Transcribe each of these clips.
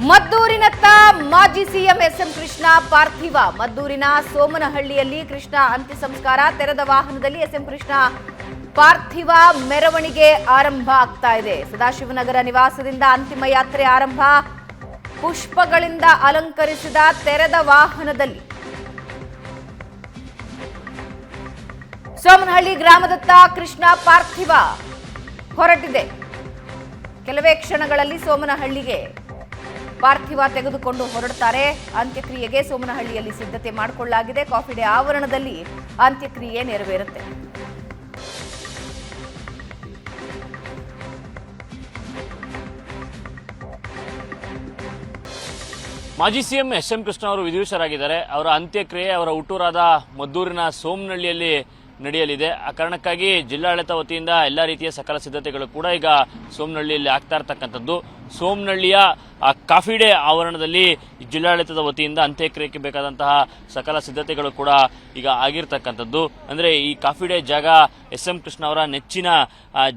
ಮದ್ದೂರಿನತ್ತ ಮಾಜಿ CM S M Krishna ಪಾರ್ಥಿವ. ಮದ್ದೂರಿನ ಸೋಮನಹಳ್ಳಿಯಲ್ಲಿ ಕೃಷ್ಣ ಅಂತ್ಯ ಸಂಸ್ಕಾರ. ತೆರೆದ ವಾಹನದಲ್ಲಿ ಎಸ್ಎಂ ಕೃಷ್ಣ ಪಾರ್ಥಿವ ಮೆರವಣಿಗೆ ಆರಂಭ ಆಗ್ತಾ ಇದೆ. ಸದಾಶಿವನಗರ ನಿವಾಸದಿಂದ ಅಂತಿಮ ಯಾತ್ರೆ ಆರಂಭ. ಪುಷ್ಪಗಳಿಂದ ಅಲಂಕರಿಸಿದ ತೆರೆದ ವಾಹನದಲ್ಲಿ ಸೋಮನಹಳ್ಳಿ ಗ್ರಾಮದತ್ತ ಕೃಷ್ಣ ಪಾರ್ಥಿವ ಹೊರಟಿದೆ. ಕೆಲವೇ ಕ್ಷಣಗಳಲ್ಲಿ ಸೋಮನಹಳ್ಳಿಗೆ ಪಾರ್ಥಿವ ತೆಗೆದುಕೊಂಡು ಹೊರಡ್ತಾರೆ. ಅಂತ್ಯಕ್ರಿಯೆಗೆ ಸೋಮನಹಳ್ಳಿಯಲ್ಲಿ ಸಿದ್ಧತೆ ಮಾಡಿಕೊಳ್ಳಲಾಗಿದೆ. ಕಾಫಿ ಡೇ ಆವರಣದಲ್ಲಿ ಅಂತ್ಯಕ್ರಿಯೆ ನೆರವೇರುತ್ತೆ. ಮಾಜಿ ಸಿಎಂ ಎಸ್ಎಂ ಕೃಷ್ಣ ಅವರು ವಿಧಿವಶರಾಗಿದ್ದಾರೆ. ಅವರ ಅಂತ್ಯಕ್ರಿಯೆ ಅವರ ಹುಟ್ಟೂರಾದ ಮದ್ದೂರಿನ ಸೋಮನಹಳ್ಳಿಯಲ್ಲಿ ನಡೆಯಲಿದೆ. ಆ ಕಾರಣಕ್ಕಾಗಿ ಜಿಲ್ಲಾಡಳಿತ ವತಿಯಿಂದ ಎಲ್ಲ ರೀತಿಯ ಸಕಲ ಸಿದ್ಧತೆಗಳು ಕೂಡ ಈಗ ಸೋಮನಹಳ್ಳಿಯಲ್ಲಿ ಆಗ್ತಾ ಇರ್ತಕ್ಕಂಥದ್ದು. ಸೋಮನಹಳ್ಳಿಯ ಕಾಫಿ ಡೇ ಆವರಣದಲ್ಲಿ ಜಿಲ್ಲಾಡಳಿತದ ವತಿಯಿಂದ ಅಂತ್ಯಕ್ರಿಯೆಗೆ ಬೇಕಾದಂತಹ ಸಕಲ ಸಿದ್ಧತೆಗಳು ಕೂಡ ಈಗ ಆಗಿರ್ತಕ್ಕಂಥದ್ದು. ಅಂದರೆ ಈ ಕಾಫಿ ಡೇ ಜಾಗ ಎಸ್ಎಂ ಕೃಷ್ಣ ಅವರ ನೆಚ್ಚಿನ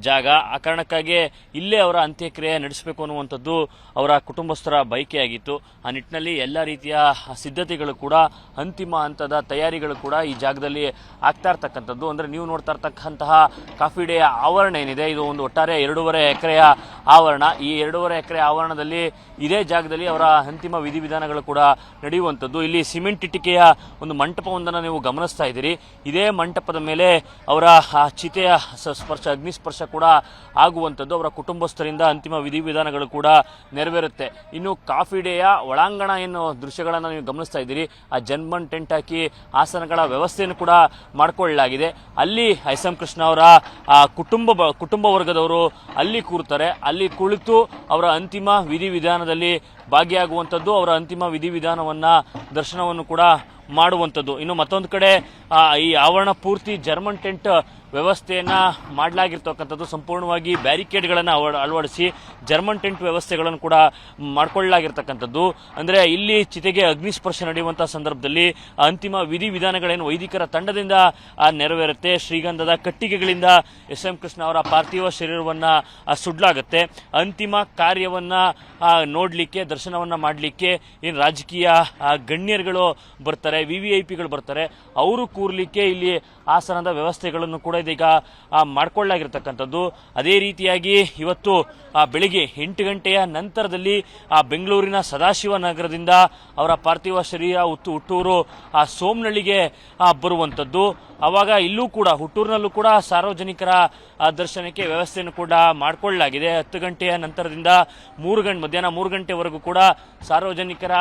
ಜಾಗ. ಆ ಕಾರಣಕ್ಕಾಗಿ ಇಲ್ಲೇ ಅವರ ಅಂತ್ಯಕ್ರಿಯೆ ನಡೆಸಬೇಕು ಅನ್ನುವಂಥದ್ದು ಅವರ ಕುಟುಂಬಸ್ಥರ ಬಯಕೆಯಾಗಿತ್ತು. ಆ ನಿಟ್ಟಿನಲ್ಲಿ ಎಲ್ಲ ರೀತಿಯ ಸಿದ್ಧತೆಗಳು ಕೂಡ ಅಂತಿಮ ಹಂತದ ತಯಾರಿಗಳು ಕೂಡ ಈ ಜಾಗದಲ್ಲಿ ಆಗ್ತಾ ಇರ್ತಕ್ಕಂಥದ್ದು. ಅಂದರೆ ನೀವು ನೋಡ್ತಾ ಇರ್ತಕ್ಕಂತಹ ಕಾಫಿ ಡೇ ಆವರಣ ಏನಿದೆ, ಇದು ಒಂದು ಒಟ್ಟಾರೆ 2.5 ಎಕರೆಯ ಆವರಣ. ಈ 2.5 ಎಕರೆ ಆವರಣದಲ್ಲಿ ಇದೇ ಜಾಗದಲ್ಲಿ ಅವರ ಅಂತಿಮ ವಿಧಿವಿಧಾನಗಳು ಕೂಡ ನಡೆಯುವಂಥದ್ದು. ಇಲ್ಲಿ ಸಿಮೆಂಟ್ ಇಟ್ಟಿಗೆಯ ಒಂದು ಮಂಟಪವೊಂದನ್ನು ನೀವು ಗಮನಿಸ್ತಾ ಇದ್ದೀರಿ. ಇದೇ ಮಂಟಪದ ಮೇಲೆ ಅವರ ಚಿತೆಯ ಸ್ಪರ್ಶ, ಅಗ್ನಿಸ್ಪರ್ಶ ಕೂಡ ಆಗುವಂಥದ್ದು. ಅವರ ಕುಟುಂಬಸ್ಥರಿಂದ ಅಂತಿಮ ವಿಧಿವಿಧಾನಗಳು ಕೂಡ ನೆರವೇರುತ್ತೆ. ಇನ್ನು ಕಾಫಿ ಡೇಯ ಒಳಾಂಗಣ ಏನು ದೃಶ್ಯಗಳನ್ನು ನೀವು ಗಮನಿಸ್ತಾ ಇದ್ದೀರಿ, ಆ ಜನ್ಮನ್ ಟೆಂಟ್ ಹಾಕಿ ಆಸನಗಳ ವ್ಯವಸ್ಥೆಯನ್ನು ಕೂಡ ಮಾಡಿಕೊಳ್ಳಲಾಗಿದೆ. ಅಲ್ಲಿ ಎಸ್ಎಂ ಕೃಷ್ಣ ಅವರ ಕುಟುಂಬ ವರ್ಗದವರು ಅಲ್ಲಿ ಕೂರ್ತಾರೆ. ಅಲ್ಲಿ ಕುಳಿತು ಅವರ ಅಂತಿಮ ವಿಧಿವಿಧಾನದಲ್ಲಿ ಭಾಗಿಯಾಗುವಂಥದ್ದು, ಅವರ ಅಂತಿಮ ವಿಧಿವಿಧಾನವನ್ನು ದರ್ಶನವನ್ನು ಕೂಡ ಮಾಡುವಂಥದ್ದು. ಇನ್ನು ಮತ್ತೊಂದು ಕಡೆ ಈ ಆವರಣ ಪೂರ್ತಿ ಜರ್ಮನ್ ಟೆಂಟ್ ವ್ಯವಸ್ಥೆಯನ್ನು ಮಾಡಲಾಗಿರ್ತಕ್ಕಂಥದ್ದು. ಸಂಪೂರ್ಣವಾಗಿ ಬ್ಯಾರಿಕೇಡ್ಗಳನ್ನು ಅಳವಡಿಸಿ ಜರ್ಮನ್ ಟೆಂಟ್ ವ್ಯವಸ್ಥೆಗಳನ್ನು ಕೂಡ ಮಾಡಿಕೊಳ್ಳಲಾಗಿರ್ತಕ್ಕಂಥದ್ದು. ಅಂದರೆ ಇಲ್ಲಿ ಚಿತೆಗೆ ಅಗ್ನಿಸ್ಪರ್ಶ ನಡೆಯುವಂಥ ಸಂದರ್ಭದಲ್ಲಿ ಅಂತಿಮ ವಿಧಿವಿಧಾನಗಳೇನು ವೈದಿಕರ ತಂಡದಿಂದ ನೆರವೇರುತ್ತೆ. ಶ್ರೀಗಂಧದ ಕಟ್ಟಿಗೆಗಳಿಂದ ಎಸ್ಎಂ ಕೃಷ್ಣ ಅವರ ಪಾರ್ಥಿವ ಶರೀರವನ್ನು ಸುಡಲಾಗುತ್ತೆ. ಅಂತಿಮ ಕಾರ್ಯವನ್ನು ನೋಡಲಿಕ್ಕೆ, ದರ್ಶನವನ್ನು ಮಾಡಲಿಕ್ಕೆ ಏನು ರಾಜಕೀಯ ಗಣ್ಯರುಗಳು ಬರ್ತಾರೆ, VVIPಗಳು ಬರ್ತಾರೆ. ಅವರು ಕೂರ್ಲಿಕ್ಕೆ ಇಲ್ಲಿ ಆಸನದ ವ್ಯವಸ್ಥೆಗಳನ್ನು ಕೂಡ ಇದೀಗ ಮಾಡಿಕೊಳ್ಳಲಾಗಿರ್ತಕ್ಕಂಥದ್ದು. ಅದೇ ರೀತಿಯಾಗಿ ಇವತ್ತು ಬೆಳಿಗ್ಗೆ 8 ಗಂಟೆಯ ನಂತರದಲ್ಲಿ ಬೆಂಗಳೂರಿನ ಸದಾಶಿವನಗರದಿಂದ ಅವರ ಪಾರ್ಥಿವ ಶರೀರ ಹುಟ್ಟೂರು ಸೋಮನಹಳ್ಳಿಗೆ ಬರುವಂಥದ್ದು. ಆವಾಗ ಇಲ್ಲೂ ಕೂಡ ಹುಟ್ಟೂರಿನಲ್ಲೂ ಕೂಡ ಸಾರ್ವಜನಿಕರ ದರ್ಶನಕ್ಕೆ ವ್ಯವಸ್ಥೆಯನ್ನು ಕೂಡ ಮಾಡಿಕೊಳ್ಳಲಾಗಿದೆ. 10 ಗಂಟೆಯ ನಂತರದಿಂದ ಮಧ್ಯಾಹ್ನ 3 ಗಂಟೆವರೆಗೂ ಕೂಡ ಸಾರ್ವಜನಿಕರ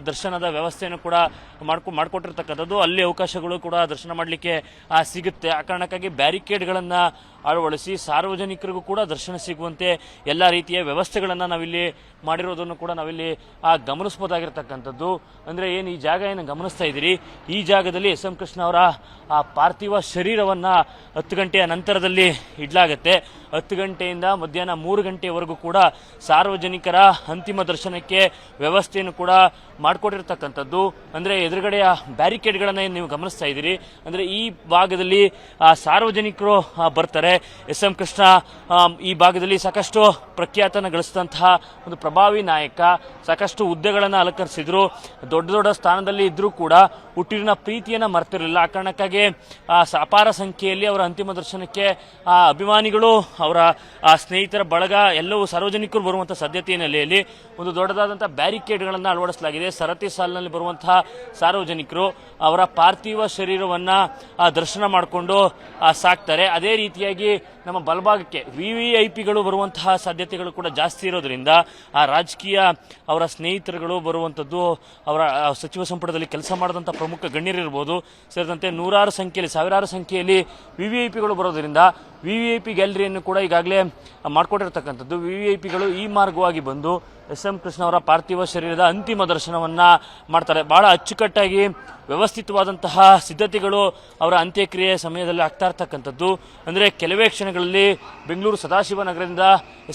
ದರ್ಶನದ ವ್ಯವಸ್ಥೆಯನ್ನು ಕೂಡ ಮಾಡಿಕೊಟ್ಟಿರ್ತಕ್ಕಂಥದ್ದು. ಅಲ್ಲಿ ಅವಕಾಶಗಳು ಕೂಡ ದರ್ಶನ ಮಾಡಲಿಕ್ಕೆ ಸಿಗುತ್ತೆ. ಆ ಕಾರಣಕ್ಕಾಗಿ ಬ್ಯಾರಿಕೇಡ್ಗಳನ್ನು ಅಳವಡಿಸಿ ಸಾರ್ವಜನಿಕರಿಗೂ ಕೂಡ ದರ್ಶನ ಸಿಗುವಂತೆ ಎಲ್ಲ ರೀತಿಯ ವ್ಯವಸ್ಥೆಗಳನ್ನು ನಾವಿಲ್ಲಿ ಮಾಡಿರೋದನ್ನು ಕೂಡ ನಾವಿಲ್ಲಿ ಗಮನಿಸಬಹುದಾಗಿರ್ತಕ್ಕಂಥದ್ದು. ಅಂದರೆ ಏನು ಈ ಜಾಗ ಏನು ಗಮನಿಸ್ತಾ ಇದ್ದೀರಿ, ಈ ಜಾಗದಲ್ಲಿ ಎಸ್ಎಂ ಕೃಷ್ಣ ಅವರ ಪಾರ್ಥಿವ ಶರೀರವನ್ನು 10 ಗಂಟೆಯ ನಂತರದಲ್ಲಿ ಇಡಲಾಗುತ್ತೆ. 10 ಗಂಟೆಯಿಂದ ಮಧ್ಯಾಹ್ನ 3 ಗಂಟೆವರೆಗೂ ಕೂಡ ಸಾರ್ವಜನಿಕರ ಅಂತಿಮ ದರ್ಶನಕ್ಕೆ ವ್ಯವಸ್ಥೆಯನ್ನು ಕೂಡ ಮಾಡಿಕೊಟ್ಟಿರ್ತಕ್ಕಂಥದ್ದು. ಅಂದರೆ ಎದುರುಗಡೆಯ ಬ್ಯಾರಿಕೇಡ್ಗಳನ್ನು ನೀವು ಗಮನಿಸ್ತಾ ಇದ್ದೀರಿ. ಅಂದರೆ ಈ ಭಾಗದಲ್ಲಿ ಸಾರ್ವಜನಿಕರು ಬರ್ತಾರೆ. ಎಸ್ಎಂ ಕೃಷ್ಣ ಈ ಭಾಗದಲ್ಲಿ ಸಾಕಷ್ಟು ಪ್ರಖ್ಯಾತನ ಗಳಿಸಿದಂತಹ ಒಂದು ಪ್ರಭಾವಿ ನಾಯಕ. ಸಾಕಷ್ಟು ಹುದ್ದೆಗಳನ್ನು ಅಲಂಕರಿಸಿದ್ರು. ದೊಡ್ಡ ಸ್ಥಾನದಲ್ಲಿ ಇದ್ರೂ ಕೂಡ ಹುಟ್ಟಿನ ಪ್ರೀತಿಯನ್ನು ಮರೆತಿರಲಿಲ್ಲ. ಆ ಕಾರಣಕ್ಕಾಗಿ ಅಪಾರ ಸಂಖ್ಯೆಯಲ್ಲಿ ಅವರ ಅಂತಿಮ ದರ್ಶನಕ್ಕೆ ಅಭಿಮಾನಿಗಳು, ಅವರ ಸ್ನೇಹಿತರ ಬಳಗ ಎಲ್ಲವೂ ಸಾರ್ವಜನಿಕರು ಬರುವಂಥ ಸಾಧ್ಯತೆ ಹಿನ್ನೆಲೆಯಲ್ಲಿ ಒಂದು ದೊಡ್ಡದಾದಂಥ ಬ್ಯಾರಿಕೇಡ್ಗಳನ್ನು ಅಳವಡಿಸಲಾಗಿದೆ. ಸರತಿ ಸಾಲಿನಲ್ಲಿ ಬರುವಂತಹ ಸಾರ್ವಜನಿಕರು ಅವರ ಪಾರ್ಥಿವ ಶರೀರವನ್ನು ದರ್ಶನ ಮಾಡಿಕೊಂಡು ಸಾಕ್ತಾರೆ. ಅದೇ ರೀತಿಯಾಗಿ ನಮ್ಮ ಬಲಭಾಗಕ್ಕೆ VVIPಗಳು ಬರುವಂತಹ ಸಾಧ್ಯತೆಗಳು ಕೂಡ ಜಾಸ್ತಿ ಇರೋದ್ರಿಂದ ಆ ರಾಜಕೀಯ ಅವರ ಸ್ನೇಹಿತರುಗಳು ಬರುವಂಥದ್ದು, ಅವರ ಸಚಿವ ಸಂಪುಟದಲ್ಲಿ ಕೆಲಸ ಮಾಡಿದಂಥ ಪ್ರಮುಖ ಗಣ್ಯರಿರ್ಬೋದು ಸೇರಿದಂತೆ ನೂರಾರು ಸಂಖ್ಯೆಯಲ್ಲಿ, ಸಾವಿರಾರು ಸಂಖ್ಯೆಯಲ್ಲಿ VVIPಗಳು ಬರೋದ್ರಿಂದ VVIP ಗ್ಯಾಲರಿಯನ್ನು ಕೂಡ ಈಗಾಗಲೇ ಮಾಡಿಕೊಟ್ಟಿರ್ತಕ್ಕಂಥದ್ದು. VVIPಗಳು ಈ ಮಾರ್ಗವಾಗಿ ಬಂದು ಎಸ್ಎಂ ಕೃಷ್ಣ ಅವರ ಪಾರ್ಥಿವ ಶರೀರದ ಅಂತಿಮ ದರ್ಶನವನ್ನು ಮಾಡ್ತಾರೆ. ಬಹಳ ಅಚ್ಚುಕಟ್ಟಾಗಿ ವ್ಯವಸ್ಥಿತವಾದಂತಹ ಸಿದ್ಧತೆಗಳು ಅವರ ಅಂತ್ಯಕ್ರಿಯೆ ಸಮಯದಲ್ಲಿ ಆಗ್ತಾ ಇರ್ತಕ್ಕಂಥದ್ದು. ಅಂದರೆ ಕೆಲವೇ ಕ್ಷಣಗಳ ದಿನಗಳಲ್ಲಿ ಬೆಂಗಳೂರು ಸದಾಶಿವನಗರದಿಂದ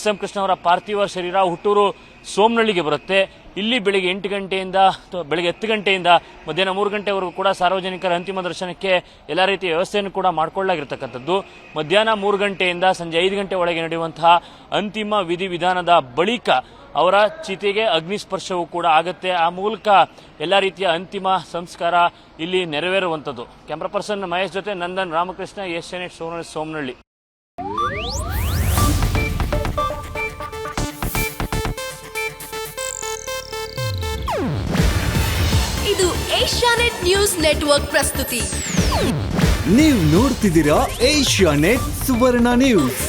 SM ಕೃಷ್ಣ ಅವರ ಪಾರ್ಥಿವ ಶರೀರ ಹುಟ್ಟೂರು ಸೋಮನಹಳ್ಳಿಗೆ ಬರುತ್ತೆ. ಇಲ್ಲಿ ಬೆಳಿಗ್ಗೆ 8 ಗಂಟೆಯಿಂದ ಬೆಳಿಗ್ಗೆ 10 ಗಂಟೆಯಿಂದ ಮಧ್ಯಾಹ್ನ 3 ಗಂಟೆವರೆಗೂ ಕೂಡ ಸಾರ್ವಜನಿಕರ ಅಂತಿಮ ದರ್ಶನಕ್ಕೆ ಎಲ್ಲ ರೀತಿಯ ವ್ಯವಸ್ಥೆಯನ್ನು ಕೂಡ ಮಾಡಿಕೊಳ್ಳಲಾಗಿರ್ತಕ್ಕಂಥದ್ದು. ಮಧ್ಯಾಹ್ನ 3 ಗಂಟೆಯಿಂದ ಸಂಜೆ 5 ಗಂಟೆ ಒಳಗೆ ನಡೆಯುವಂತಹ ಅಂತಿಮ ವಿಧಿವಿಧಾನದ ಬಳಿಕ ಅವರ ಚಿತೆಗೆ ಅಗ್ನಿಸ್ಪರ್ಶವೂ ಕೂಡ ಆಗುತ್ತೆ. ಆ ಮೂಲಕ ಎಲ್ಲ ರೀತಿಯ ಅಂತಿಮ ಸಂಸ್ಕಾರ ಇಲ್ಲಿ ನೆರವೇರುವಂಥದ್ದು. ಕ್ಯಾಮ್ರಾ ಪರ್ಸನ್ ಮಹೇಶ್ ಜೊತೆ ನಂದನ್ ರಾಮಕೃಷ್ಣ, ಏಷ್ಯಾನೆಟ್ ಸೋಮನಹಳ್ಳಿ. ಇದು ಏಷ್ಯಾನೆಟ್ ನ್ಯೂಸ್ ನೆಟ್ವರ್ಕ್ ಪ್ರಸ್ತುತಿ. ನೀವು ನೋಡ್ತಿದ್ದೀರಾ ಏಷ್ಯಾನೆಟ್ ಸುವರ್ಣ ನ್ಯೂಸ್.